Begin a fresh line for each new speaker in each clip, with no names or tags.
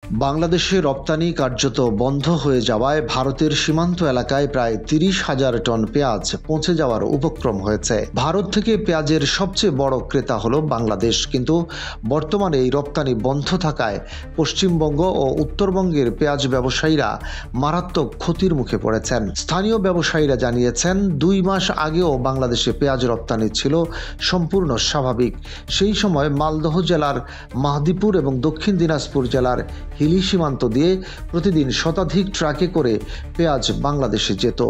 বাংলাদেশে রপ্তানি কার্যত বন্ধ হয়ে যাওয়ায় ভারতের সীমান্ত এলাকায় প্রায় ৩০,০০০ টন পেঁয়াজ পৌঁছে যাওয়ার উপক্রম হয়েছে। ভারত থেকে পেঁয়াজের সবচেয়ে বড় ক্রেতা হলো বাংলাদেশ, কিন্তু বর্তমানে এই রপ্তানি বন্ধ থাকায় পশ্চিমবঙ্গ ও উত্তরবঙ্গের পেঁয়াজ ব্যবসায়ীরা মারাত্মক ক্ষতির মুখে পড়েছেন। স্থানীয় ব্যবসায়ীরা জানিয়েছেন, ২ মাস আগেও বাংলাদেশে পেঁয়াজ রপ্তানি ছিল সম্পূর্ণ স্বাভাবিক। সেই সময় মালদহ জেলার মাহদিপুর এবং দক্ষিণ দিনাজপুর জেলার হিলি সীমান্ত দিয়ে প্রতিদিন শতাধিক ট্রাকে করে পেঁয়াজ বাংলাদেশে যেত।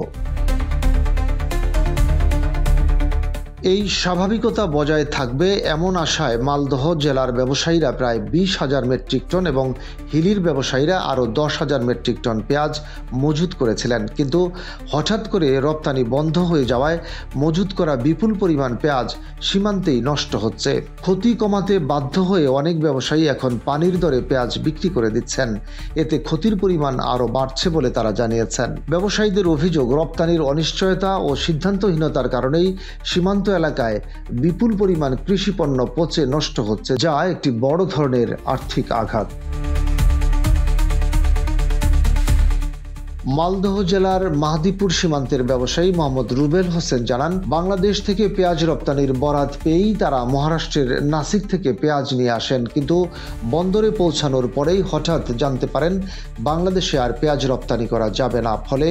এই স্বাভাবিকতা বজায় থাকবে এমন আশায় মালদহ জেলার ব্যবসায়ীরা প্রায় ২০,০০০ মেট্রিক টন এবং হিলির ব্যবসায়ীরা আরও ১০,০০০ মেট্রিক টন পেঁয়াজ মজুত করেছিলেন, কিন্তু হঠাৎ করে রপ্তানি বন্ধ হয়ে যাওয়ায় মজুত করা বিপুল পরিমাণ পেঁয়াজ সীমান্তেই নষ্ট হচ্ছে। ক্ষতি কমাতে বাধ্য হয়ে অনেক ব্যবসায়ী এখন পানির দরে পেঁয়াজ বিক্রি করে দিচ্ছেন। এতে ক্ষতির পরিমাণ আরও বাড়ছে বলে তারা জানিয়েছেন। ব্যবসায়ীদের অভিযোগ, রপ্তানির অনিশ্চয়তা ও সিদ্ধান্তহীনতার কারণেই সীমান্ত এলাকায় বিপুল পরিমাণ কৃষিপণ্য পচে নষ্ট হচ্ছে, যা একটি বড় ধরনের আর্থিক আঘাত। মালদহ জেলার মাহদিপুর সীমান্তের ব্যবসায়ী মোহাম্মদ রুবেল হোসেন জানান, বাংলাদেশ থেকে পেঁয়াজ রপ্তানির বরাত পেয়েই তারা মহারাষ্ট্রের নাসিক থেকে পেঁয়াজ নিয়ে আসেন, কিন্তু বন্দরে পৌঁছানোর পরেই হঠাৎ জানতে পারেন বাংলাদেশে আর পেঁয়াজ রপ্তানি করা যাবে না। ফলে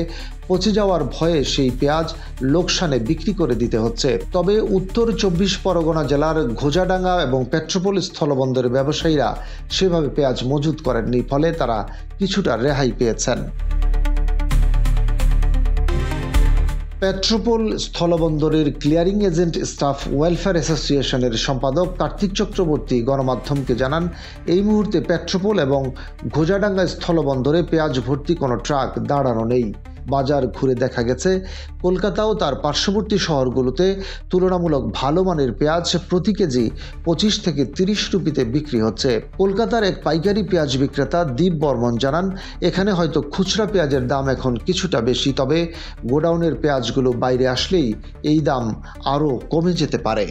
পচে যাওয়ার ভয়ে সেই পেঁয়াজ লোকসানে বিক্রি করে দিতে হচ্ছে। তবে উত্তর ২৪ পরগনা জেলার ঘোজাডাঙ্গা এবং পেট্রোপোল স্থলবন্দরের ব্যবসায়ীরা সেভাবে পেঁয়াজ মজুত করেননি, ফলে তারা কিছুটা রেহাই পেয়েছেন। পেট্রোপোল স্থলবন্দরের ক্লিয়ারিং এজেন্ট স্টাফ ওয়েলফেয়ার অ্যাসোসিয়েশনের সম্পাদক কার্তিক চক্রবর্তী গণমাধ্যমকে জানান, এই মুহূর্তে পেট্রোপোল এবং ঘোজাডাঙ্গা স্থলবন্দরে পেঁয়াজ ভর্তি কোনো ট্রাক দাঁড়ানো নেই। বাজার ঘুরে দেখা গেছে, কলকাতা ও তার পার্শ্ববর্তী শহরগুলোতে তুলনামূলক ভালো মানের পেঁয়াজ প্রতি কেজি ২৫ থেকে ৩০ রুপিতে বিক্রি হচ্ছে। কলকাতার এক পাইকারি পেঁয়াজ বিক্রেতা দীপ বর্মন জানান, এখানে হয়তো খুচরা পেঁয়াজের দাম এখন কিছুটা বেশি, তবে গোডাউনের পেঁয়াজগুলো বাইরে আসলেই এই দাম আরও কমে যেতে পারে।